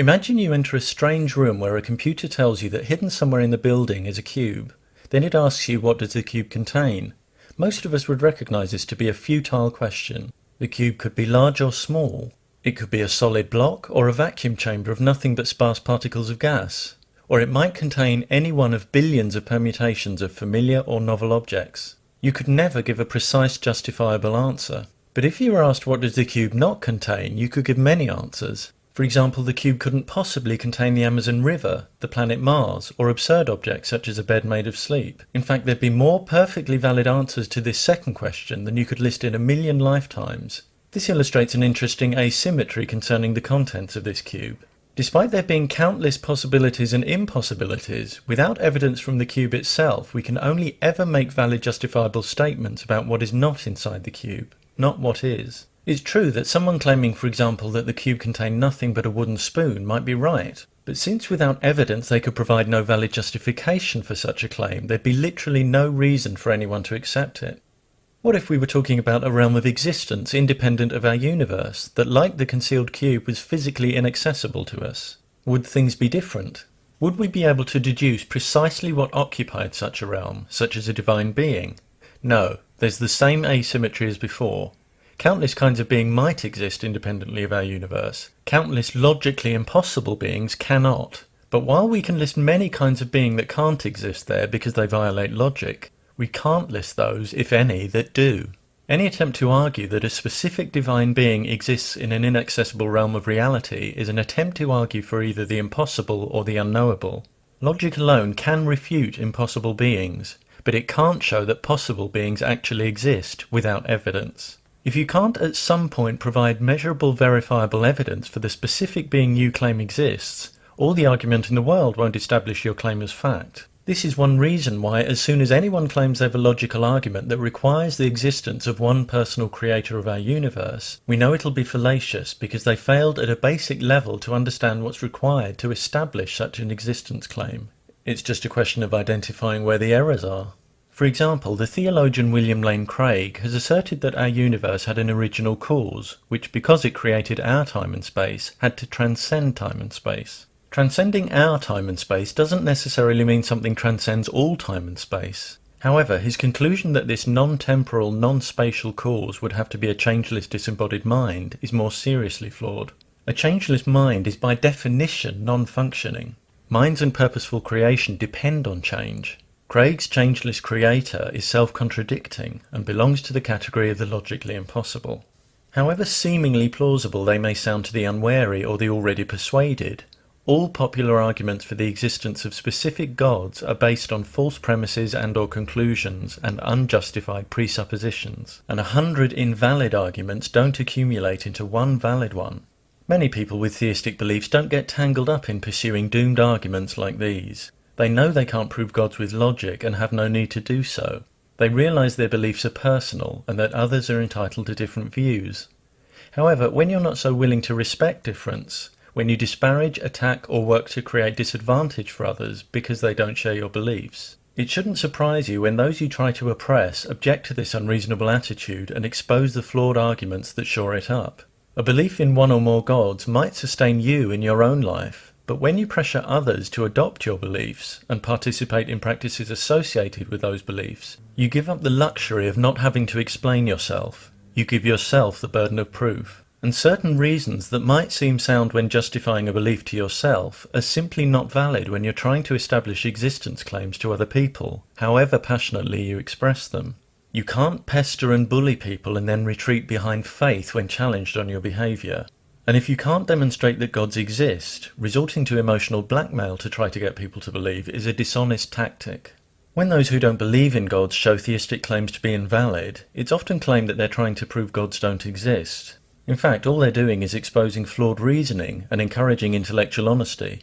Imagine you enter a strange room where a computer tells you that hidden somewhere in the building is a cube. Then it asks you, what does the cube contain? Most of us would recognize this to be a futile question. The cube could be large or small. It could be a solid block or a vacuum chamber of nothing but sparse particles of gas. Or it might contain any one of billions of permutations of familiar or novel objects. You could never give a precise, justifiable answer. But if you were asked what does the cube not contain, you could give many answers. For example, the cube couldn't possibly contain the Amazon River, the planet Mars, or absurd objects such as a bed made of sleep. In fact, there'd be more perfectly valid answers to this second question than you could list in 1,000,000 lifetimes. This illustrates an interesting asymmetry concerning the contents of this cube. Despite there being countless possibilities and impossibilities, without evidence from the cube itself, we can only ever make valid justifiable statements about what is not inside the cube, not what is. It's true that someone claiming, for example, that the cube contained nothing but a wooden spoon might be right, but since without evidence they could provide no valid justification for such a claim, there'd be literally no reason for anyone to accept it. What if we were talking about a realm of existence independent of our universe, that like the concealed cube was physically inaccessible to us? Would things be different? Would we be able to deduce precisely what occupied such a realm, such as a divine being? No, there's the same asymmetry as before. Countless kinds of being might exist independently of our universe. Countless logically impossible beings cannot. But while we can list many kinds of being that can't exist there because they violate logic, we can't list those, if any, that do. Any attempt to argue that a specific divine being exists in an inaccessible realm of reality is an attempt to argue for either the impossible or the unknowable. Logic alone can refute impossible beings, but it can't show that possible beings actually exist without evidence. If you can't at some point provide measurable, verifiable evidence for the specific being you claim exists, all the argument in the world won't establish your claim as fact. This is one reason why, as soon as anyone claims they have a logical argument that requires the existence of one personal creator of our universe, we know it'll be fallacious because they failed at a basic level to understand what's required to establish such an existence claim. It's just a question of identifying where the errors are. For example, the theologian William Lane Craig has asserted that our universe had an original cause, which, because it created our time and space, had to transcend time and space. Transcending our time and space doesn't necessarily mean something transcends all time and space. However, his conclusion that this non-temporal, non-spatial cause would have to be a changeless disembodied mind is more seriously flawed. A changeless mind is by definition non-functioning. Minds and purposeful creation depend on change. Craig's changeless creator is self-contradicting and belongs to the category of the logically impossible. However seemingly plausible they may sound to the unwary or the already persuaded, all popular arguments for the existence of specific gods are based on false premises and/or conclusions and unjustified presuppositions, and 100 invalid arguments don't accumulate into one valid one. Many people with theistic beliefs don't get tangled up in pursuing doomed arguments like these. They know they can't prove gods with logic and have no need to do so. They realize their beliefs are personal and that others are entitled to different views. However, when you're not so willing to respect difference, when you disparage, attack, or work to create disadvantage for others because they don't share your beliefs, it shouldn't surprise you when those you try to oppress object to this unreasonable attitude and expose the flawed arguments that shore it up. A belief in one or more gods might sustain you in your own life, but when you pressure others to adopt your beliefs and participate in practices associated with those beliefs, you give up the luxury of not having to explain yourself. You give yourself the burden of proof. And certain reasons that might seem sound when justifying a belief to yourself are simply not valid when you're trying to establish existence claims to other people, however passionately you express them. You can't pester and bully people and then retreat behind faith when challenged on your behaviour. And if you can't demonstrate that gods exist, resorting to emotional blackmail to try to get people to believe is a dishonest tactic. When those who don't believe in gods show theistic claims to be invalid, it's often claimed that they're trying to prove gods don't exist. In fact, all they're doing is exposing flawed reasoning and encouraging intellectual honesty.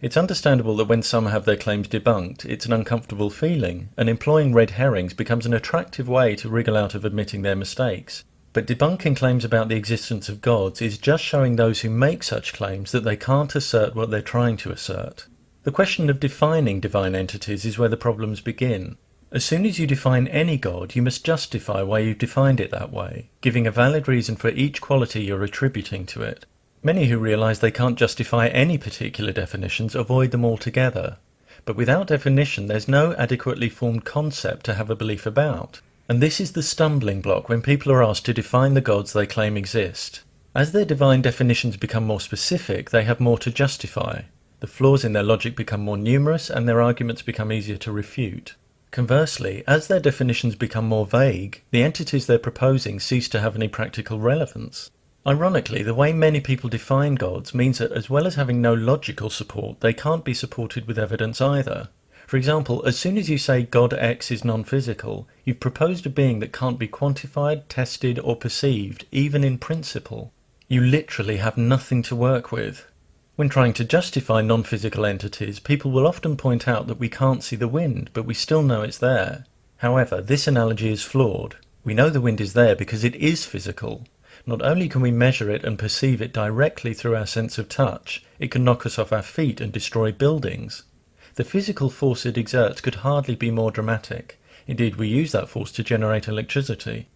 It's understandable that when some have their claims debunked, it's an uncomfortable feeling, and employing red herrings becomes an attractive way to wriggle out of admitting their mistakes. But debunking claims about the existence of gods is just showing those who make such claims that they can't assert what they're trying to assert. The question of defining divine entities is where the problems begin. As soon as you define any god, you must justify why you've defined it that way, giving a valid reason for each quality you're attributing to it. Many who realise they can't justify any particular definitions avoid them altogether. But without definition, there's no adequately formed concept to have a belief about. And this is the stumbling block when people are asked to define the gods they claim exist. As their divine definitions become more specific, they have more to justify. The flaws in their logic become more numerous and their arguments become easier to refute. Conversely, as their definitions become more vague, the entities they're proposing cease to have any practical relevance. Ironically, the way many people define gods means that as well as having no logical support, they can't be supported with evidence either. For example, as soon as you say God X is non-physical, you've proposed a being that can't be quantified, tested, or perceived, even in principle. You literally have nothing to work with. When trying to justify non-physical entities, people will often point out that we can't see the wind, but we still know it's there. However, this analogy is flawed. We know the wind is there because it is physical. Not only can we measure it and perceive it directly through our sense of touch, it can knock us off our feet and destroy buildings. The physical force it exerts could hardly be more dramatic. Indeed, we use that force to generate electricity.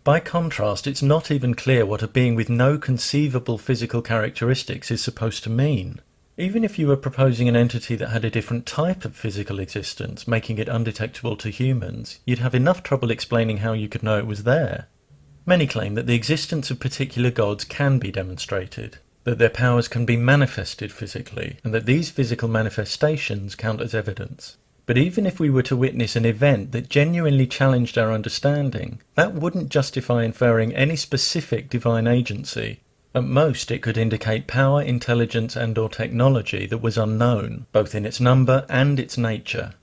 By contrast, it's not even clear what a being with no conceivable physical characteristics is supposed to mean. Even if you were proposing an entity that had a different type of physical existence, making it undetectable to humans, you'd have enough trouble explaining how you could know it was there. Many claim that the existence of particular gods can be demonstrated, that their powers can be manifested physically, and that these physical manifestations count as evidence. But even if we were to witness an event that genuinely challenged our understanding, that wouldn't justify inferring any specific divine agency. At most, it could indicate power, intelligence, and/or technology that was unknown, both in its number and its nature.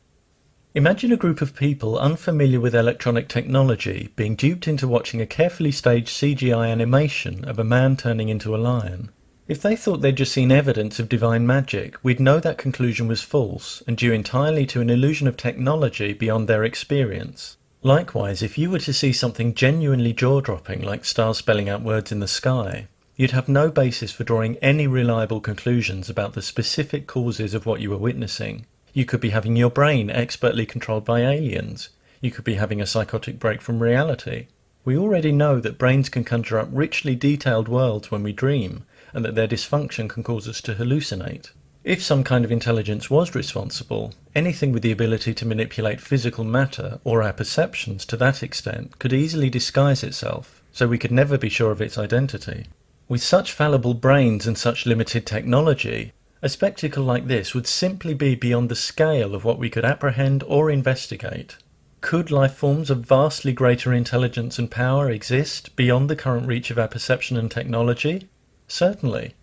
Imagine a group of people unfamiliar with electronic technology being duped into watching a carefully staged CGI animation of a man turning into a lion. If they thought they'd just seen evidence of divine magic, we'd know that conclusion was false and due entirely to an illusion of technology beyond their experience. Likewise, if you were to see something genuinely jaw-dropping like stars spelling out words in the sky, you'd have no basis for drawing any reliable conclusions about the specific causes of what you were witnessing. You could be having your brain expertly controlled by aliens. You could be having a psychotic break from reality. We already know that brains can conjure up richly detailed worlds when we dream, and that their dysfunction can cause us to hallucinate. If some kind of intelligence was responsible, anything with the ability to manipulate physical matter or our perceptions to that extent could easily disguise itself, so we could never be sure of its identity. With such fallible brains and such limited technology, a spectacle like this would simply be beyond the scale of what we could apprehend or investigate. Could life forms of vastly greater intelligence and power exist beyond the current reach of our perception and technology? Certainly.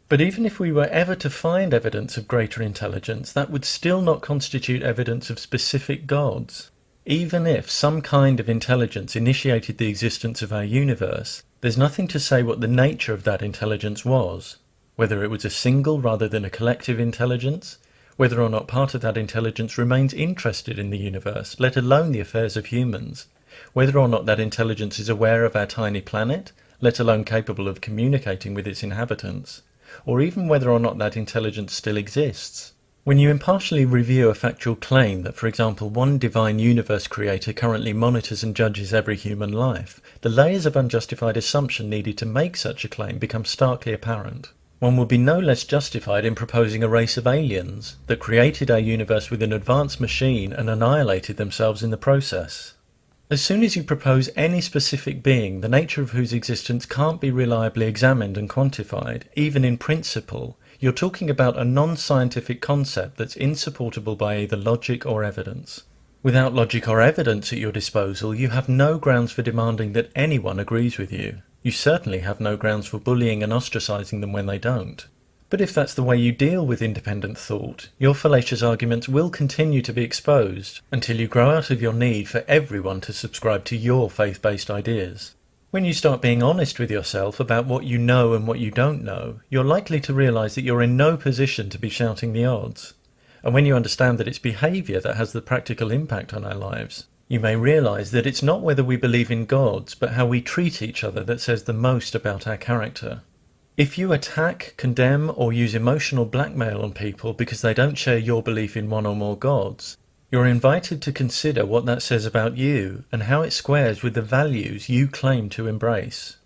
But even if we were ever to find evidence of greater intelligence, that would still not constitute evidence of specific gods. Even if some kind of intelligence initiated the existence of our universe, there's nothing to say what the nature of that intelligence was. Whether it was a single rather than a collective intelligence, whether or not part of that intelligence remains interested in the universe, let alone the affairs of humans, whether or not that intelligence is aware of our tiny planet, let alone capable of communicating with its inhabitants, or even whether or not that intelligence still exists. When you impartially review a factual claim that, for example, one divine universe creator currently monitors and judges every human life, the layers of unjustified assumption needed to make such a claim become starkly apparent. One would be no less justified in proposing a race of aliens that created our universe with an advanced machine and annihilated themselves in the process. As soon as you propose any specific being, the nature of whose existence can't be reliably examined and quantified, even in principle, you're talking about a non-scientific concept that's insupportable by either logic or evidence. Without logic or evidence at your disposal, you have no grounds for demanding that anyone agrees with you. You certainly have no grounds for bullying and ostracizing them when they don't. But if that's the way you deal with independent thought, your fallacious arguments will continue to be exposed until you grow out of your need for everyone to subscribe to your faith-based ideas. When you start being honest with yourself about what you know and what you don't know, you're likely to realize that you're in no position to be shouting the odds. And when you understand that it's behavior that has the practical impact on our lives, you may realize that it's not whether we believe in gods, but how we treat each other that says the most about our character. If you attack, condemn, or use emotional blackmail on people because they don't share your belief in one or more gods, you're invited to consider what that says about you and how it squares with the values you claim to embrace.